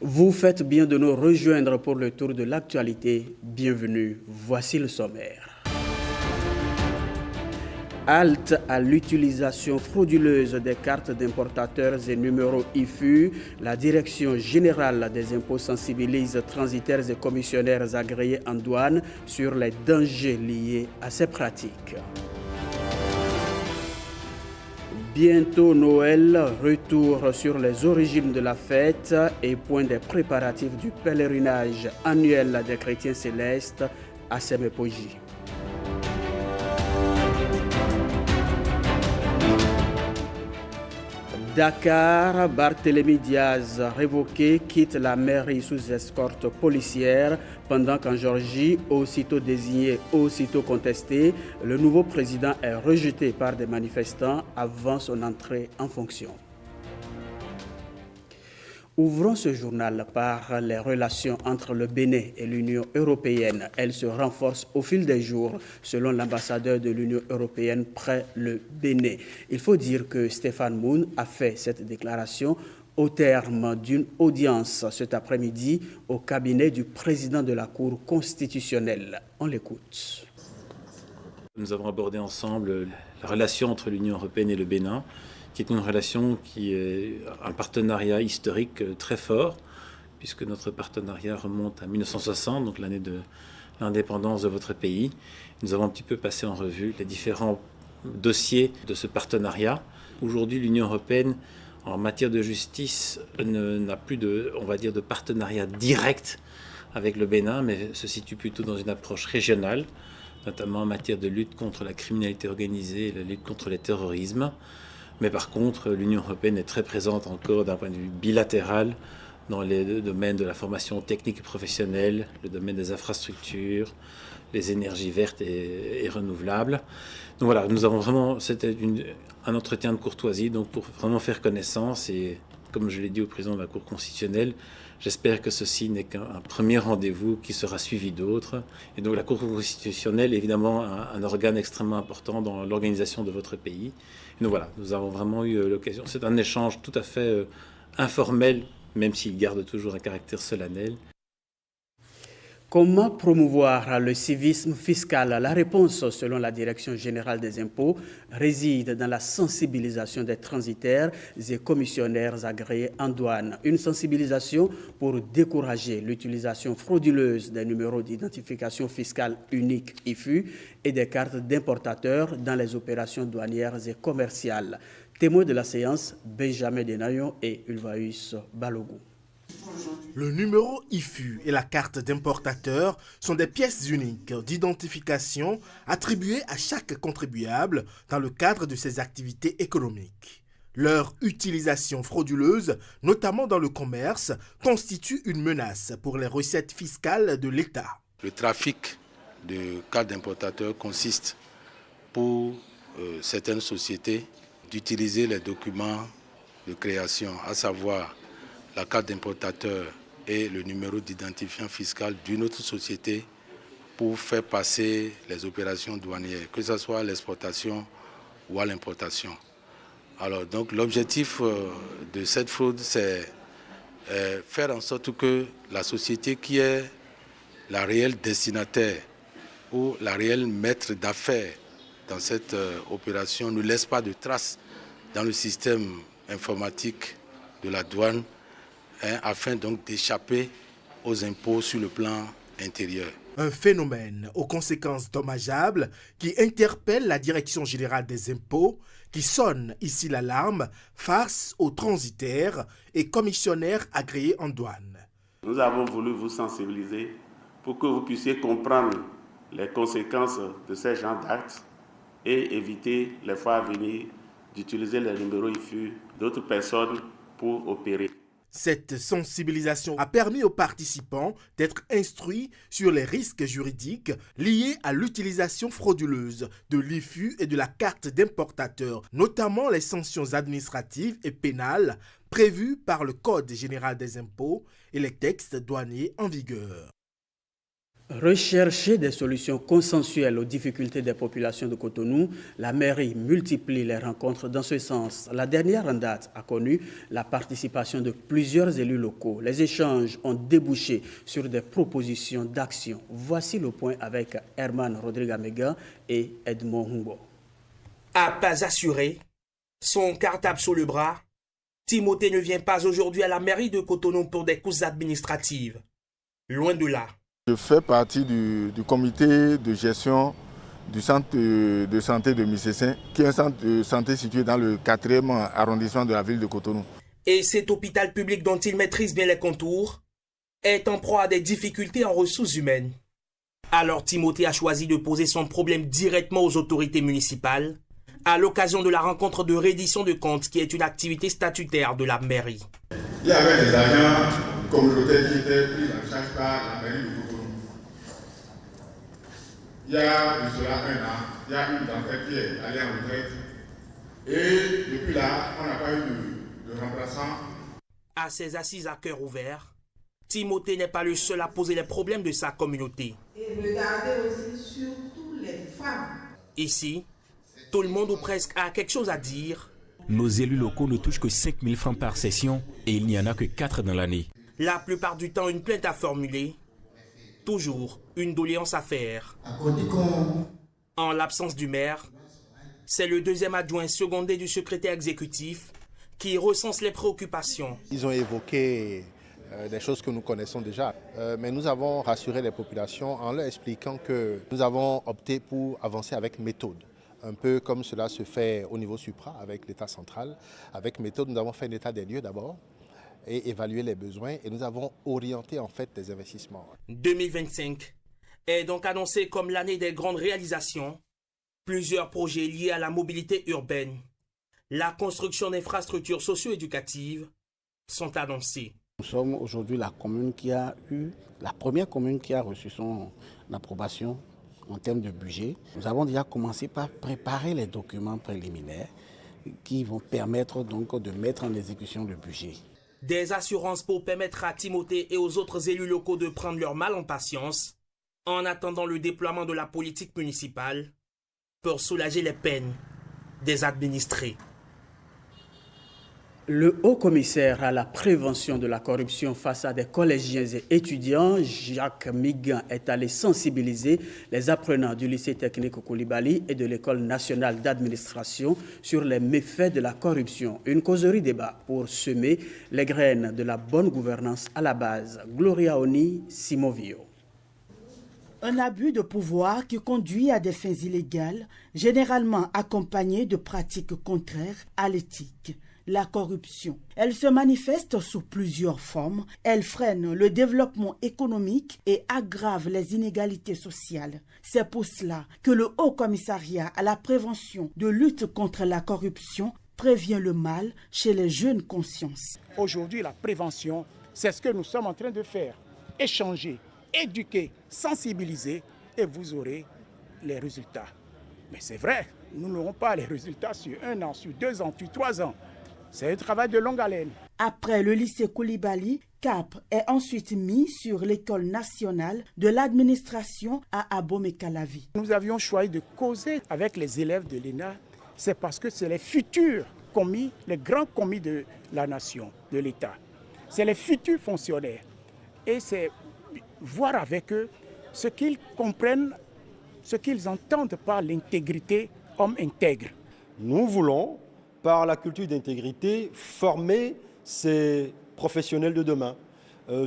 Vous faites bien de nous rejoindre pour le tour de l'actualité. Bienvenue, voici le sommaire. Halte à l'utilisation frauduleuse des cartes d'importateurs et numéros IFU, la Direction générale des impôts sensibilise transitaires et commissionnaires agréés en douane sur les dangers liés à ces pratiques. Bientôt Noël, retour sur les origines de la fête et point des préparatifs du pèlerinage annuel des chrétiens célestes à Semepoji. Dakar, Barthélémy Diaz, révoqué, quitte la mairie sous escorte policière, pendant qu'en Géorgie, aussitôt désigné, aussitôt contesté, le nouveau président est rejeté par des manifestants avant son entrée en fonction. Ouvrons ce journal par les relations entre le Bénin et l'Union européenne. Elles se renforcent au fil des jours, selon l'ambassadeur de l'Union européenne près le Bénin. Il faut dire que Stéphane Moun a fait cette déclaration au terme d'une audience cet après-midi au cabinet du président de la Cour constitutionnelle. On l'écoute. Nous avons abordé ensemble la relation entre l'Union européenne et le Bénin, qui est une relation qui est un partenariat historique très fort, puisque notre partenariat remonte à 1960, donc l'année de l'indépendance de votre pays. Nous avons un petit peu passé en revue les différents dossiers de ce partenariat. Aujourd'hui, l'Union européenne, en matière de justice, n'a plus de, on va dire, de partenariat direct avec le Bénin, mais se situe plutôt dans une approche régionale, notamment en matière de lutte contre la criminalité organisée et la lutte contre le terrorisme. Mais par contre, l'Union européenne est très présente encore d'un point de vue bilatéral dans les domaines de la formation technique et professionnelle, le domaine des infrastructures, les énergies vertes et renouvelables. Donc voilà, nous avons vraiment, c'était un entretien de courtoisie donc pour vraiment faire connaissance et comme je l'ai dit au président de la Cour constitutionnelle, j'espère que ceci n'est qu'un premier rendez-vous qui sera suivi d'autres. Et donc la Cour constitutionnelle est évidemment un organe extrêmement important dans l'organisation de votre pays. Et donc voilà, nous avons vraiment eu l'occasion. C'est un échange tout à fait informel, même s'il garde toujours un caractère solennel. Comment promouvoir le civisme fiscal? La réponse, selon la Direction générale des impôts, réside dans la sensibilisation des transitaires et commissionnaires agréés en douane. Une sensibilisation pour décourager l'utilisation frauduleuse des numéros d'identification fiscale unique IFU et des cartes d'importateurs dans les opérations douanières et commerciales. Témoins de la séance, Benjamin Denayon et Ulvaeus Balogun. Le numéro IFU et la carte d'importateur sont des pièces uniques d'identification attribuées à chaque contribuable dans le cadre de ses activités économiques. Leur utilisation frauduleuse, notamment dans le commerce, constitue une menace pour les recettes fiscales de l'État. Le trafic de cartes d'importateur consiste pour certaines sociétés d'utiliser les documents de création, à savoir la carte d'importateur et le numéro d'identifiant fiscal d'une autre société pour faire passer les opérations douanières, que ce soit à l'exportation ou à l'importation. Alors donc l'objectif de cette fraude, c'est faire en sorte que la société qui est la réelle destinataire ou la réelle maître d'affaires dans cette opération ne laisse pas de traces dans le système informatique de la douane, afin donc d'échapper aux impôts sur le plan intérieur. Un phénomène aux conséquences dommageables qui interpelle la Direction générale des impôts, qui sonne ici l'alarme face aux transitaires et commissionnaires agréés en douane. Nous avons voulu vous sensibiliser pour que vous puissiez comprendre les conséquences de ces genres d'actes et éviter les fois à venir d'utiliser les numéros IFU d'autres personnes pour opérer. Cette sensibilisation a permis aux participants d'être instruits sur les risques juridiques liés à l'utilisation frauduleuse de l'IFU et de la carte d'importateur, notamment les sanctions administratives et pénales prévues par le Code général des impôts et les textes douaniers en vigueur. Rechercher des solutions consensuelles aux difficultés des populations de Cotonou, la mairie multiplie les rencontres dans ce sens. La dernière en date a connu la participation de plusieurs élus locaux. Les échanges ont débouché sur des propositions d'action. Voici le point avec Herman Rodrigue-Amega et Edmond Humbo. À pas assuré, son cartable sous le bras, Timothée ne vient pas aujourd'hui à la mairie de Cotonou pour des causes administratives. Loin de là. Je fais partie du comité de gestion du centre de santé de Missessin, qui est un centre de santé situé dans le 4e arrondissement de la ville de Cotonou. Et cet hôpital public dont il maîtrise bien les contours est en proie à des difficultés en ressources humaines. Alors Timothée a choisi de poser son problème directement aux autorités municipales à l'occasion de la rencontre de reddition de comptes qui est une activité statutaire de la mairie. Il y avait des agents communautaires qui étaient pris en charge par la mairie de Cotonou. Il y a de cela 1 an, il y a une d'entre elles qui est allée en retraite. Et depuis là, on n'a pas eu de remplaçant. À ses assises à cœur ouvert, Timothée n'est pas le seul à poser les problèmes de sa communauté. Et regardez aussi surtout les femmes. Ici, tout le monde ou presque a quelque chose à dire. Nos élus locaux ne touchent que 5 000 francs par session et il n'y en a que 4 dans l'année. La plupart du temps, une plainte à formuler. Toujours une doléance à faire. En l'absence du maire, c'est le deuxième adjoint secondé du secrétaire exécutif qui recense les préoccupations. Ils ont évoqué des choses que nous connaissons déjà, mais nous avons rassuré les populations en leur expliquant que nous avons opté pour avancer avec méthode. Un peu comme cela se fait au niveau supra avec l'État central. Avec méthode, nous avons fait un état des lieux d'abord et évaluer les besoins et nous avons orienté en fait des investissements. 2025 est donc annoncé comme l'année des grandes réalisations. Plusieurs projets liés à la mobilité urbaine, la construction d'infrastructures socio-éducatives sont annoncés. Nous sommes aujourd'hui la première commune qui a reçu son approbation en termes de budget. Nous avons déjà commencé par préparer les documents préliminaires qui vont permettre donc de mettre en exécution le budget. Des assurances pour permettre à Timothée et aux autres élus locaux de prendre leur mal en patience en attendant le déploiement de la politique municipale pour soulager les peines des administrés. Le haut-commissaire à la prévention de la corruption face à des collégiens et étudiants, Jacques Migan, est allé sensibiliser les apprenants du lycée technique Koulibaly et de l'école nationale d'administration sur les méfaits de la corruption. Une causerie débat pour semer les graines de la bonne gouvernance à la base. Gloria Oni, Simovio. Un abus de pouvoir qui conduit à des fins illégales, généralement accompagné de pratiques contraires à l'éthique. La corruption. Elle se manifeste sous plusieurs formes. Elle freine le développement économique et aggrave les inégalités sociales. C'est pour cela que le Haut Commissariat à la prévention de lutte contre la corruption prévient le mal chez les jeunes consciences. Aujourd'hui, la prévention, c'est ce que nous sommes en train de faire. Échanger, éduquer, sensibiliser et vous aurez les résultats. Mais c'est vrai, nous n'aurons pas les résultats sur 1 an, sur 2 ans, sur 3 ans. C'est un travail de longue haleine. Après le lycée Koulibaly, cap est ensuite mis sur l'école nationale de l'administration à Abomey-Calavi. Nous avions choisi de causer avec les élèves de l'ENA, c'est parce que c'est les futurs commis, les grands commis de la nation, de l'État. C'est les futurs fonctionnaires. Et c'est voir avec eux ce qu'ils comprennent, ce qu'ils entendent par l'intégrité homme intègre. Nous voulons, par la culture d'intégrité, former ces professionnels de demain,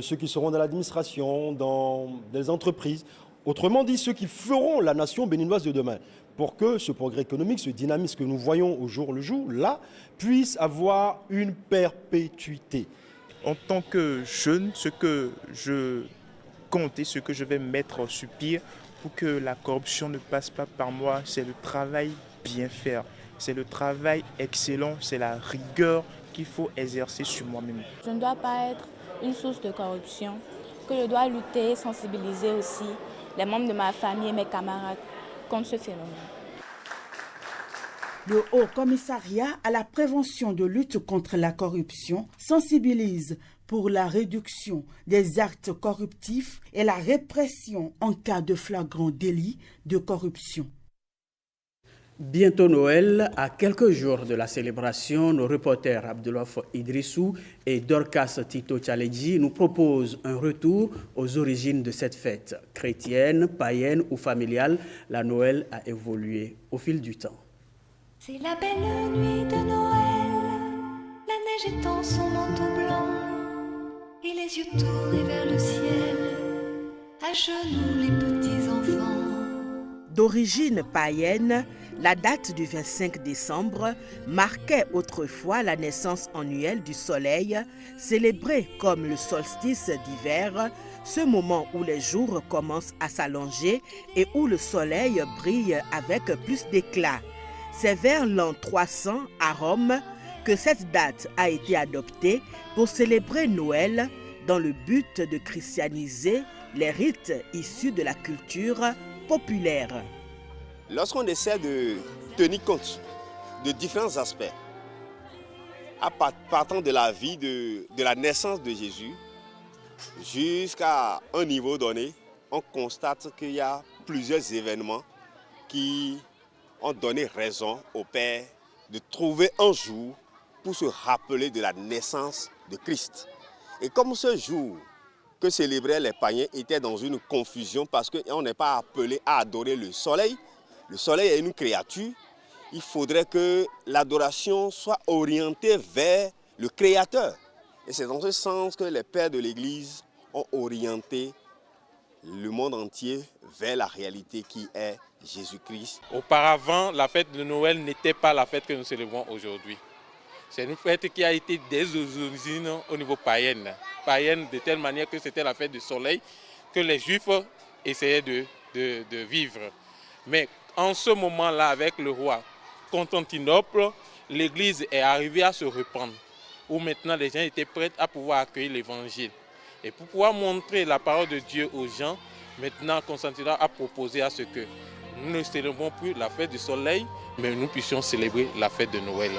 ceux qui seront dans l'administration, dans des entreprises, autrement dit ceux qui feront la nation béninoise de demain, pour que ce progrès économique, ce dynamisme que nous voyons au jour le jour, là, puisse avoir une perpétuité. En tant que jeune, ce que je compte et ce que je vais mettre sur pied pour que la corruption ne passe pas par moi, c'est le travail bien faire. C'est le travail excellent, c'est la rigueur qu'il faut exercer sur moi-même. Je ne dois pas être une source de corruption, que je dois lutter, sensibiliser aussi les membres de ma famille et mes camarades contre ce phénomène. Le Haut Commissariat à la prévention de lutte contre la corruption sensibilise pour la réduction des actes corruptifs et la répression en cas de flagrant délit de corruption. Bientôt Noël, à quelques jours de la célébration, nos reporters Abdelouf Idrissou et Dorcas Tito Tchaledji nous proposent un retour aux origines de cette fête. Chrétienne, païenne ou familiale, la Noël a évolué au fil du temps. C'est la belle nuit de Noël, la neige étend son manteau blanc et les yeux tournés vers le ciel, à genoux les petits enfants. D'origine païenne, la date du 25 décembre marquait autrefois la naissance annuelle du soleil, célébré comme le solstice d'hiver, ce moment où les jours commencent à s'allonger et où le soleil brille avec plus d'éclat. C'est vers l'an 300 à Rome que cette date a été adoptée pour célébrer Noël dans le but de christianiser les rites issus de la culture populaire. Lorsqu'on essaie de tenir compte de différents aspects, partant de la vie de la naissance de Jésus jusqu'à un niveau donné, on constate qu'il y a plusieurs événements qui ont donné raison au Père de trouver un jour pour se rappeler de la naissance de Christ. Et comme ce jour que célébraient les païens était dans une confusion parce qu'on n'est pas appelé à adorer le soleil est une créature, il faudrait que l'adoration soit orientée vers le Créateur. Et c'est dans ce sens que les pères de l'Église ont orienté le monde entier vers la réalité qui est Jésus-Christ. Auparavant, la fête de Noël n'était pas la fête que nous célébrons aujourd'hui. C'est une fête qui a été dès aux origines au niveau païen. Païenne de telle manière que c'était la fête du soleil que les Juifs essayaient de vivre. Mais en ce moment-là, avec le roi Constantinople, l'Église est arrivée à se reprendre, où maintenant les gens étaient prêts à pouvoir accueillir l'Évangile. Et pour pouvoir montrer la parole de Dieu aux gens, maintenant Constantinople a proposé à ce que nous ne célébrons plus la fête du soleil, mais nous puissions célébrer la fête de Noël.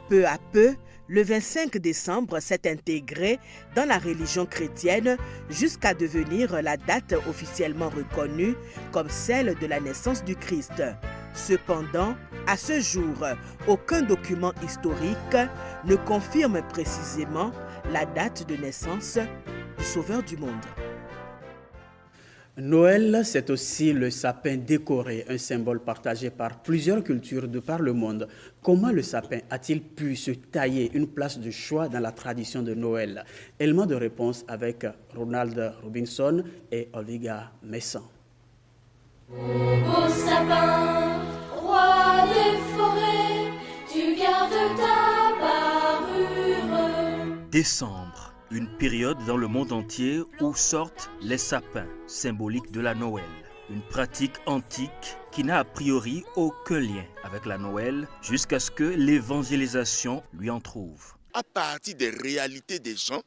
Peu à peu, le 25 décembre s'est intégré dans la religion chrétienne jusqu'à devenir la date officiellement reconnue comme celle de la naissance du Christ. Cependant, à ce jour, aucun document historique ne confirme précisément la date de naissance du Sauveur du monde. Noël, c'est aussi le sapin décoré, un symbole partagé par plusieurs cultures de par le monde. Comment le sapin a-t-il pu se tailler une place de choix dans la tradition de Noël? Élément de réponse avec Ronald Robinson et Olviga Messan. Beau sapin, roi des forêts, tu gardes ta parure. Décembre. Une période dans le monde entier où sortent les sapins, symboliques de la Noël. Une pratique antique qui n'a a priori aucun lien avec la Noël jusqu'à ce que l'évangélisation lui en trouve. À partir des réalités des gens,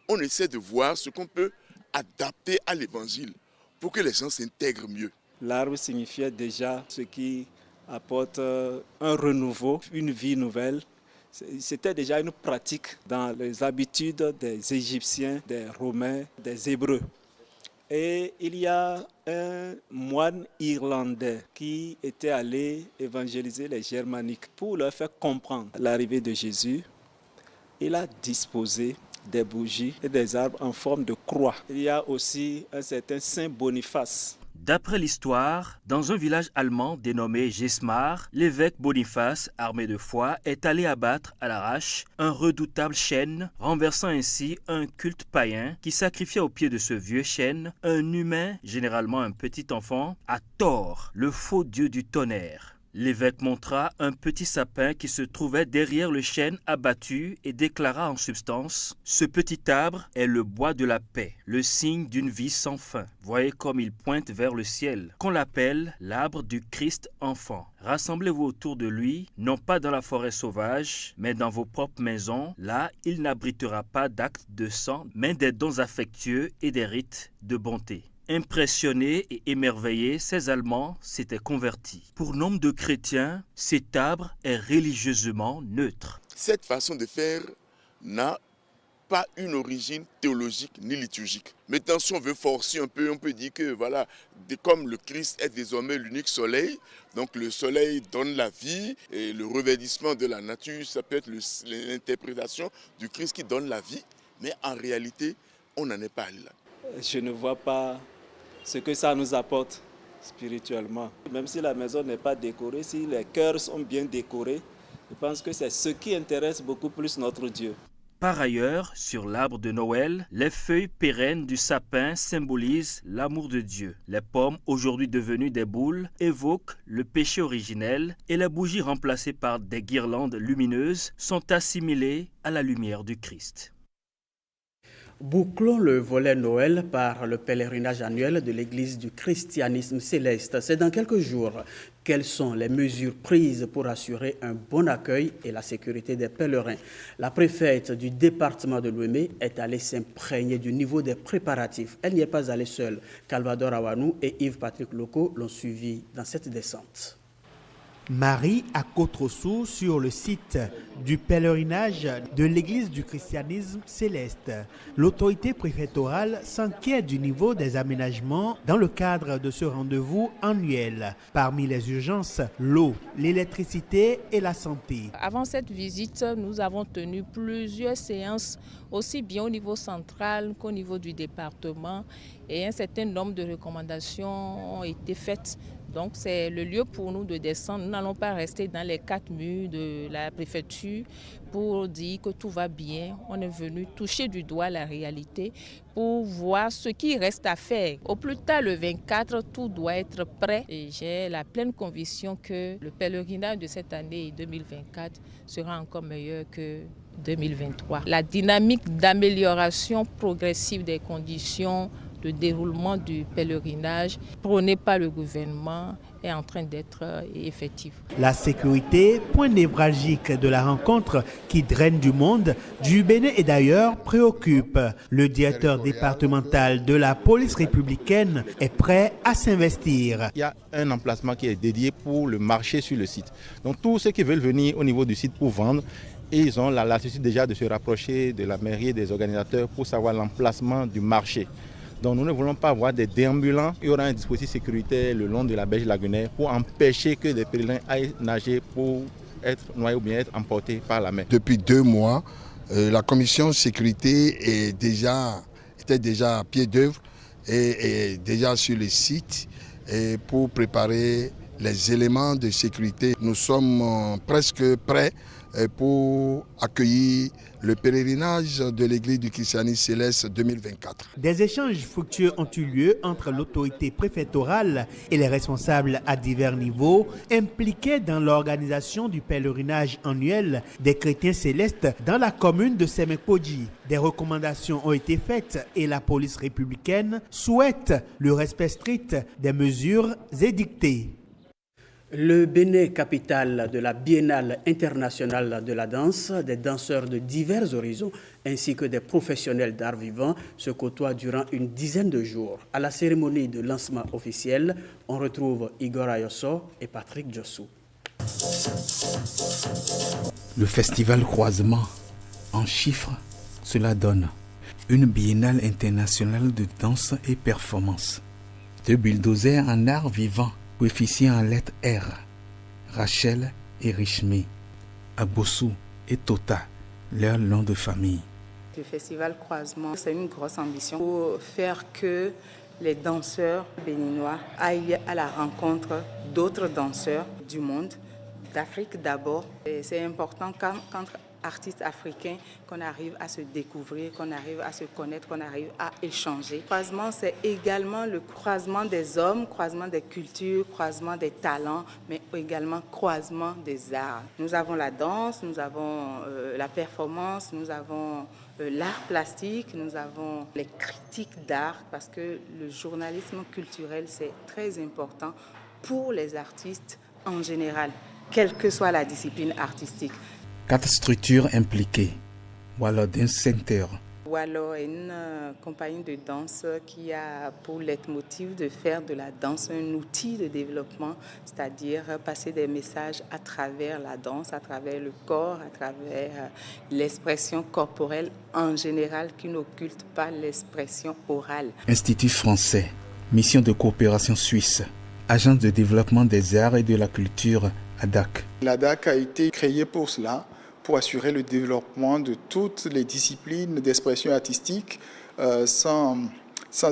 on essaie de voir ce qu'on peut adapter à l'évangile pour que les gens s'intègrent mieux. L'arbre signifiait déjà ce qui apporte un renouveau, une vie nouvelle. C'était déjà une pratique dans les habitudes des Égyptiens, des Romains, des Hébreux. Et il y a un moine irlandais qui était allé évangéliser les Germaniques pour leur faire comprendre l'arrivée de Jésus. Il a disposé des bougies et des arbres en forme de croix. Il y a aussi un certain Saint Boniface. D'après l'histoire, dans un village allemand dénommé Jesmar, l'évêque Boniface, armé de foi, est allé abattre à l'arrache un redoutable chêne, renversant ainsi un culte païen qui sacrifiait au pied de ce vieux chêne un humain, généralement un petit enfant, à Thor, le faux dieu du tonnerre. L'évêque montra un petit sapin qui se trouvait derrière le chêne abattu et déclara en substance « Ce petit arbre est le bois de la paix, le signe d'une vie sans fin. Voyez comme il pointe vers le ciel, qu'on l'appelle l'arbre du Christ enfant. Rassemblez-vous autour de lui, non pas dans la forêt sauvage, mais dans vos propres maisons. Là, il n'abritera pas d'actes de sang, mais des dons affectueux et des rites de bonté. » Impressionnés et émerveillés, ces Allemands s'étaient convertis. Pour nombre de chrétiens, cet arbre est religieusement neutre. Cette façon de faire n'a pas une origine théologique ni liturgique. Maintenant, si on veut forcer un peu, on peut dire que voilà, comme le Christ est désormais l'unique soleil, donc le soleil donne la vie et le reverdissement de la nature, ça peut être l'interprétation du Christ qui donne la vie, mais en réalité, on n'en est pas là. Je ne vois pas ce que ça nous apporte spirituellement. Même si la maison n'est pas décorée, si les cœurs sont bien décorés, je pense que c'est ce qui intéresse beaucoup plus notre Dieu. Par ailleurs, sur l'arbre de Noël, les feuilles pérennes du sapin symbolisent l'amour de Dieu. Les pommes, aujourd'hui devenues des boules, évoquent le péché originel et les bougies remplacées par des guirlandes lumineuses sont assimilées à la lumière du Christ. Bouclons le volet Noël par le pèlerinage annuel de l'Église du christianisme céleste. C'est dans quelques jours. Quelles sont les mesures prises pour assurer un bon accueil et la sécurité des pèlerins? La préfète du département de Lomé est allée s'imprégner du niveau des préparatifs. Elle n'y est pas allée seule. Calvador Awanou et Yves-Patrick Loco l'ont suivie dans cette descente. Marie à Côte-Rossou sur le site du pèlerinage de l'Église du christianisme céleste. L'autorité préfectorale s'inquiète du niveau des aménagements dans le cadre de ce rendez-vous annuel. Parmi les urgences, l'eau, l'électricité et la santé. Avant cette visite, nous avons tenu plusieurs séances, aussi bien au niveau central qu'au niveau du département, et un certain nombre de recommandations ont été faites. Donc c'est le lieu pour nous de descendre. Nous n'allons pas rester dans les 4 murs de la préfecture pour dire que tout va bien. On est venu toucher du doigt la réalité pour voir ce qui reste à faire. Au plus tard, le 24, tout doit être prêt. Et j'ai la pleine conviction que le pèlerinage de cette année 2024 sera encore meilleur que 2023. La dynamique d'amélioration progressive des conditions de déroulement du pèlerinage prôné par le gouvernement est en train d'être effectif. La sécurité, point névralgique de la rencontre qui draine du monde, du Bénin et d'ailleurs, préoccupe. Le directeur départemental de la police républicaine est prêt à s'investir. Il y a un emplacement qui est dédié pour le marché sur le site. Donc tous ceux qui veulent venir au niveau du site pour vendre, et ils ont la latitude déjà de se rapprocher de la mairie et des organisateurs pour savoir l'emplacement du marché. Donc nous ne voulons pas avoir des déambulants. Il y aura un dispositif sécuritaire le long de la berge lagunaire pour empêcher que des pèlerins aillent nager pour être noyés ou bien être emportés par la mer. Depuis 2 mois, la commission sécurité était déjà à pied d'œuvre et déjà sur le site pour préparer les éléments de sécurité. Nous sommes presque prêts pour accueillir le pèlerinage de l'Église du christianisme céleste 2024. Des échanges fructueux ont eu lieu entre l'autorité préfectorale et les responsables à divers niveaux impliqués dans l'organisation du pèlerinage annuel des chrétiens célestes dans la commune de Semek-Podji. Des recommandations ont été faites et la police républicaine souhaite le respect strict des mesures édictées. Le Bénin, capitale de la Biennale internationale de la danse, des danseurs de divers horizons ainsi que des professionnels d'art vivant se côtoient durant une dizaine de jours. À la cérémonie de lancement officiel, on retrouve Igor Ayosso et Patrick Jossou. Le festival Croisement, en chiffres, cela donne une Biennale internationale de danse et performance, 2 bulldozers en art vivant, coefficient en lettres R, Rachel et Richmé, Abossou et Tota, leur nom de famille. Le festival Croisement, c'est une grosse ambition pour faire que les danseurs béninois aillent à la rencontre d'autres danseurs du monde, d'Afrique d'abord. Et c'est important qu'entre artistes africains, qu'on arrive à se découvrir, qu'on arrive à se connaître, qu'on arrive à échanger. Le croisement, c'est également le croisement des hommes, croisement des cultures, croisement des talents, mais également croisement des arts. Nous avons la danse, nous avons la performance, nous avons l'art plastique, nous avons les critiques d'art, parce que le journalisme culturel, c'est très important pour les artistes en général, quelle que soit la discipline artistique. 4 structures impliquées. Walloden Center. ou alors une compagnie de danse qui a pour leitmotiv de faire de la danse un outil de développement, c'est-à-dire passer des messages à travers la danse, à travers le corps, à travers l'expression corporelle en général qui n'occulte pas l'expression orale. Institut français, mission de coopération suisse, agence de développement des arts et de la culture à DAC. La DAC a été créée pour cela, pour assurer le développement de toutes les disciplines d'expression artistique sans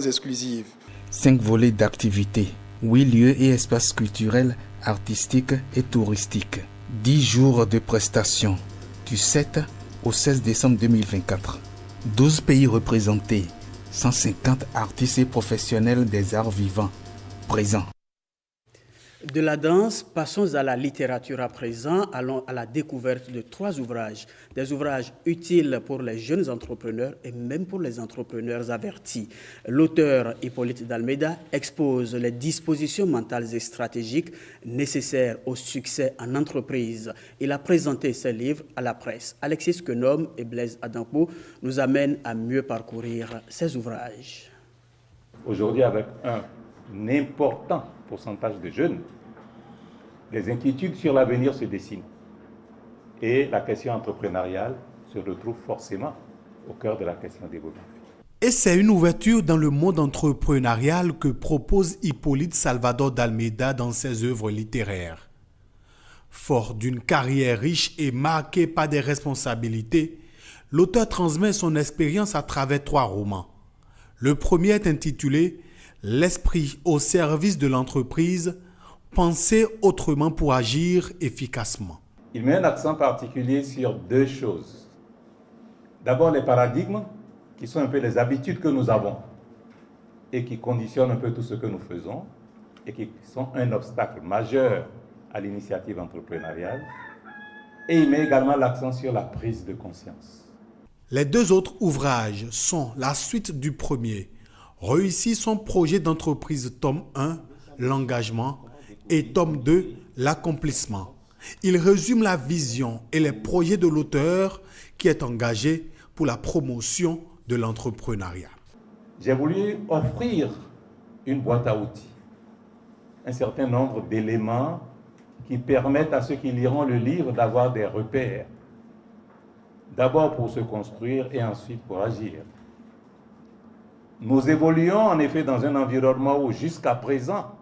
exclusive. 5 volets d'activités, 8 lieux et espaces culturels, artistiques et touristiques. 10 jours de prestations, du 7 au 16 décembre 2024. 12 pays représentés, 150 artistes et professionnels des arts vivants présents. De la danse, passons à la littérature à présent. Allons à la découverte de 3 ouvrages. Des ouvrages utiles pour les jeunes entrepreneurs et même pour les entrepreneurs avertis. L'auteur Hippolyte d'Almeida expose les dispositions mentales et stratégiques nécessaires au succès en entreprise. Il a présenté ses livres à la presse. Alexis Quenom et Blaise Adampo nous amènent à mieux parcourir ces ouvrages. Aujourd'hui, avec un important pourcentage de jeunes, des inquiétudes sur l'avenir se dessinent. Et la question entrepreneuriale se retrouve forcément au cœur de la question démographique. Et c'est une ouverture dans le monde entrepreneurial que propose Hippolyte Salvador d'Almeida dans ses œuvres littéraires. Fort d'une carrière riche et marquée par des responsabilités, l'auteur transmet son expérience à travers 3 romans. Le premier est intitulé « L'esprit au service de l'entreprise, penser autrement pour agir efficacement ». Il met un accent particulier sur 2 choses. D'abord, les paradigmes, qui sont un peu les habitudes que nous avons et qui conditionnent un peu tout ce que nous faisons et qui sont un obstacle majeur à l'initiative entrepreneuriale. Et il met également l'accent sur la prise de conscience. Les 2 autres ouvrages sont la suite du premier, Réussir son projet d'entreprise, tome 1, l'engagement, et tome 2, l'accomplissement. Il résume la vision et les projets de l'auteur qui est engagé pour la promotion de l'entrepreneuriat. J'ai voulu offrir une boîte à outils, un certain nombre d'éléments qui permettent à ceux qui liront le livre d'avoir des repères. D'abord pour se construire et ensuite pour agir. Nous évoluons en effet dans un environnement où jusqu'à présent,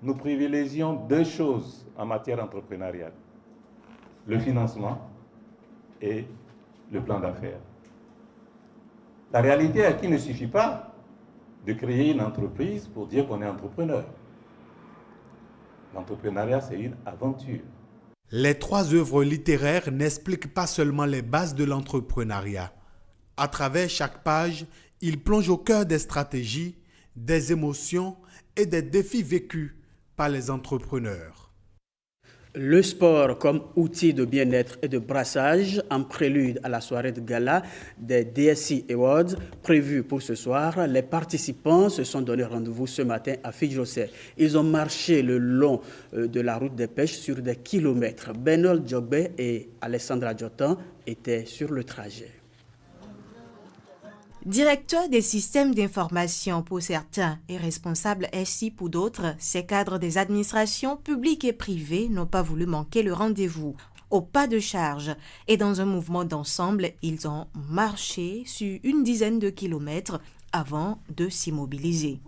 nous privilégions 2 choses en matière entrepreneuriale. Le financement et le plan d'affaires. La réalité est qu'il ne suffit pas de créer une entreprise pour dire qu'on est entrepreneur. L'entrepreneuriat, c'est une aventure. Les 3 œuvres littéraires n'expliquent pas seulement les bases de l'entrepreneuriat. À travers chaque page, il plonge au cœur des stratégies, des émotions et des défis vécus par les entrepreneurs. Le sport comme outil de bien-être et de brassage en prélude à la soirée de gala des DSI Awards prévue pour ce soir. Les participants se sont donné rendez-vous ce matin à Fidjosé. Ils ont marché le long de la route des pêches sur des kilomètres. Benol Djogbe et Alessandra Djotan étaient sur le trajet. Directeur des systèmes d'information pour certains et responsable SI pour d'autres, ces cadres des administrations publiques et privées n'ont pas voulu manquer le rendez-vous. Au pas de charge et dans un mouvement d'ensemble, ils ont marché sur une dizaine de kilomètres avant de s'immobiliser.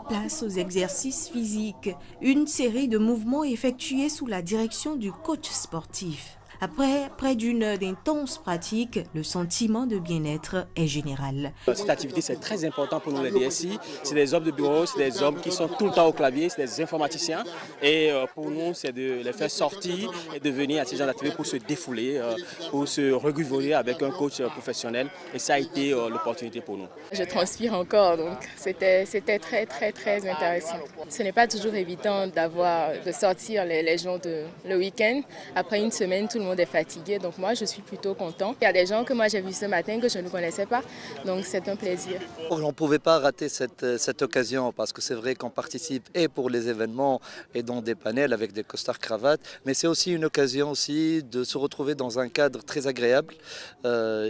Place aux exercices physiques, une série de mouvements effectués sous la direction du coach sportif. Après près d'une heure d'intenses pratiques, le sentiment de bien-être est général. Cette activité, c'est très important pour nous les DSI. C'est des hommes de bureau, c'est des hommes qui sont tout le temps au clavier, c'est des informaticiens. Et pour nous, c'est de les faire sortir et de venir à ces genre d'activités pour se défouler, pour se regouvrer avec un coach professionnel. Et ça a été l'opportunité pour nous. Je transpire encore, donc c'était très, très, très intéressant. Ce n'est pas toujours évident de sortir les gens le week-end. Après une semaine, tout le le monde est fatigué. Donc moi, je suis plutôt content. Il y a des gens que moi j'ai vus ce matin que je ne connaissais pas. Donc c'est un plaisir. On ne pouvait pas rater cette occasion parce que c'est vrai qu'on participe et pour les événements et dans des panels avec des costards cravates. Mais c'est aussi une occasion aussi de se retrouver dans un cadre très agréable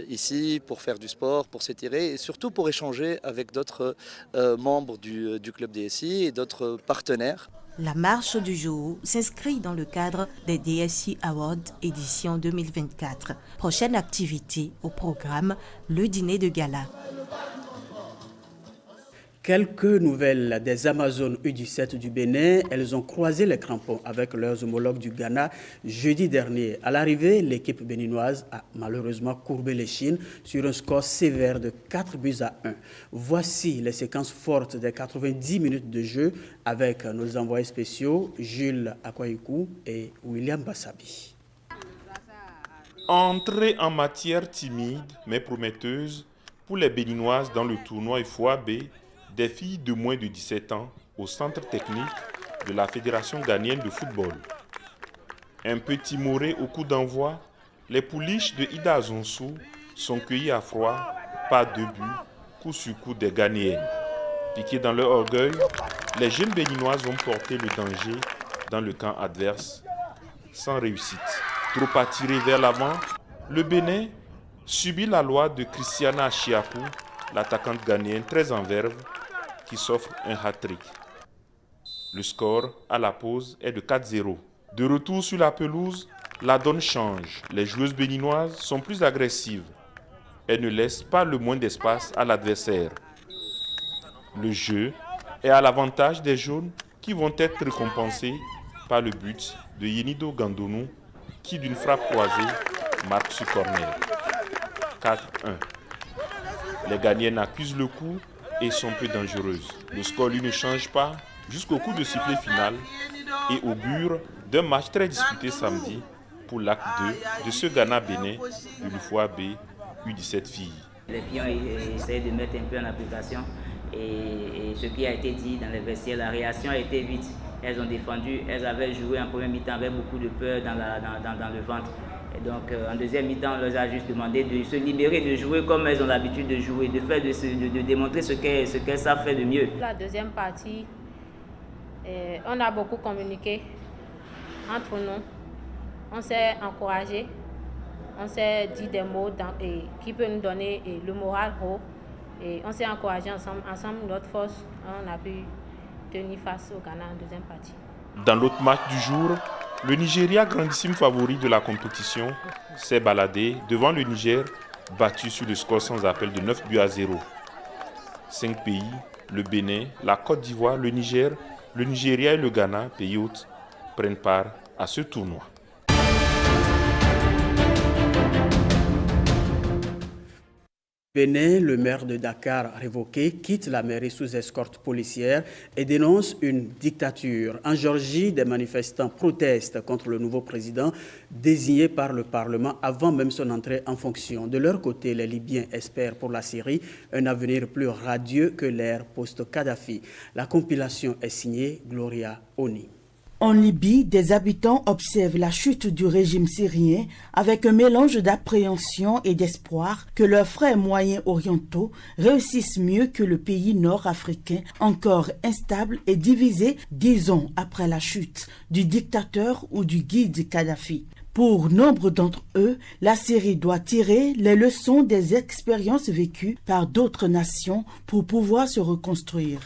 ici pour faire du sport, pour s'étirer et surtout pour échanger avec d'autres membres du club DSI et d'autres partenaires. La marche du jour s'inscrit dans le cadre des DSI Awards édition 2024. Prochaine activité au programme, le dîner de gala. Quelques nouvelles des Amazones U17 du Bénin. Elles ont croisé les crampons avec leurs homologues du Ghana jeudi dernier. À l'arrivée, l'équipe béninoise a malheureusement courbé les Chines sur un score sévère de 4-1. Voici les séquences fortes des 90 minutes de jeu avec nos envoyés spéciaux Jules Akwaikou et William Bassabi. Entrée en matière timide mais prometteuse pour les Béninoises dans le tournoi FOAB des filles de moins de 17 ans au centre technique de la Fédération ghanéenne de football. Un peu timorées au coup d'envoi, les pouliches de Ida Azonsou sont cueillies à froid par 2 buts, coup sur coup des Ghanéennes. Piquées dans leur orgueil, les jeunes Béninoises ont porté le danger dans le camp adverse sans réussite. Trop attiré vers l'avant, le Bénin subit la loi de Christiana Chiapou, l'attaquante ghanéenne très en verve, qui s'offre un hat-trick. Le score à la pause est de 4-0. De retour sur la pelouse, la donne change. Les joueuses béninoises sont plus agressives. Elles ne laissent pas le moins d'espace à l'adversaire. Le jeu est à l'avantage des jaunes qui vont être récompensés par le but de Yenido Gandonou qui d'une frappe croisée marque sur corner. 4-1. Les Ghanéennes accusent le coup et sont peu dangereuses. Le score lui ne change pas jusqu'au coup de sifflet final et augure d'un match très disputé samedi pour l'acte 2 de ce Ghana-Bénin de l'UFOAB U17 filles. Les filles ont essayé de mettre un peu en application et ce qui a été dit dans les vestiaires, la réaction a été vite. Elles ont défendu, elles avaient joué en première mi-temps avec beaucoup de peur dans le ventre. Et donc en deuxième mi-temps, on leur a juste demandé de se libérer, de jouer comme elles ont l'habitude de jouer, de démontrer ce qu'elles savent faire de mieux. La deuxième partie, on a beaucoup communiqué entre nous. On s'est encouragé, on s'est dit des mots qui peuvent nous donner le moral haut. Et on s'est encouragé ensemble, notre force, on a pu tenir face au Ghana en deuxième partie. Dans l'autre match du jour, le Nigeria, grandissime favori de la compétition, s'est baladé devant le Niger, battu sur le score sans appel de 9-0. 5 pays, le Bénin, la Côte d'Ivoire, le Niger, le Nigeria et le Ghana, pays hôtes, prennent part à ce tournoi. Bénin, le maire de Dakar révoqué, quitte la mairie sous escorte policière et dénonce une dictature. En Géorgie, des manifestants protestent contre le nouveau président désigné par le Parlement avant même son entrée en fonction. De leur côté, les Libyens espèrent pour la Syrie un avenir plus radieux que l'ère post-Kadhafi. La compilation est signée Gloria Oni. En Libye, des habitants observent la chute du régime syrien avec un mélange d'appréhension et d'espoir que leurs frères moyens orientaux réussissent mieux que le pays nord-africain, encore instable et divisé 10 ans après la chute du dictateur ou du guide Kadhafi. Pour nombre d'entre eux, la Syrie doit tirer les leçons des expériences vécues par d'autres nations pour pouvoir se reconstruire.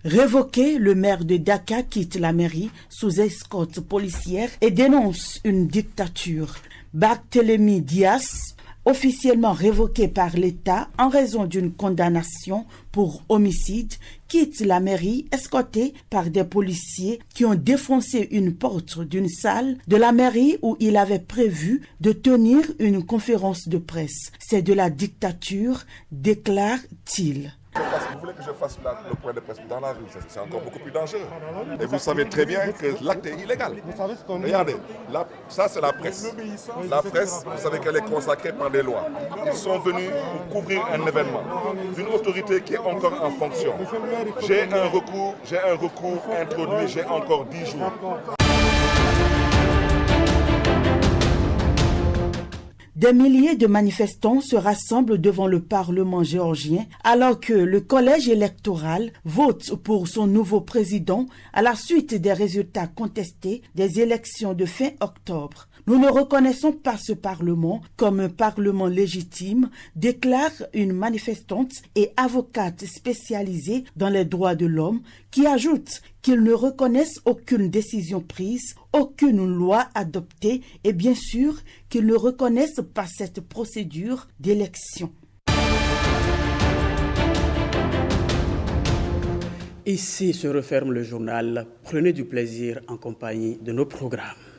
Révoqué, le maire de Dakar quitte la mairie sous escorte policière et dénonce une dictature. Barthélémy Dias, officiellement révoqué par l'État en raison d'une condamnation pour homicide, quitte la mairie escorté par des policiers qui ont défoncé une porte d'une salle de la mairie où il avait prévu de tenir une conférence de presse. C'est de la dictature, déclare-t-il. Vous voulez que je fasse le point de presse dans la rue, c'est encore beaucoup plus dangereux. Et vous savez très bien que l'acte est illégal. Regardez, ça c'est la presse. La presse, vous savez qu'elle est consacrée par des lois. Ils sont venus pour couvrir un événement d'une autorité qui est encore en fonction. J'ai un recours introduit, j'ai encore 10 jours. Des milliers de manifestants se rassemblent devant le Parlement géorgien alors que le collège électoral vote pour son nouveau président à la suite des résultats contestés des élections de fin octobre. Nous ne reconnaissons pas ce Parlement comme un Parlement légitime, déclare une manifestante et avocate spécialisée dans les droits de l'homme qui ajoute qu'ils ne reconnaissent aucune décision prise, aucune loi adoptée et bien sûr qu'ils ne reconnaissent pas cette procédure d'élection. Ici se referme le journal. Prenez du plaisir en compagnie de nos programmes.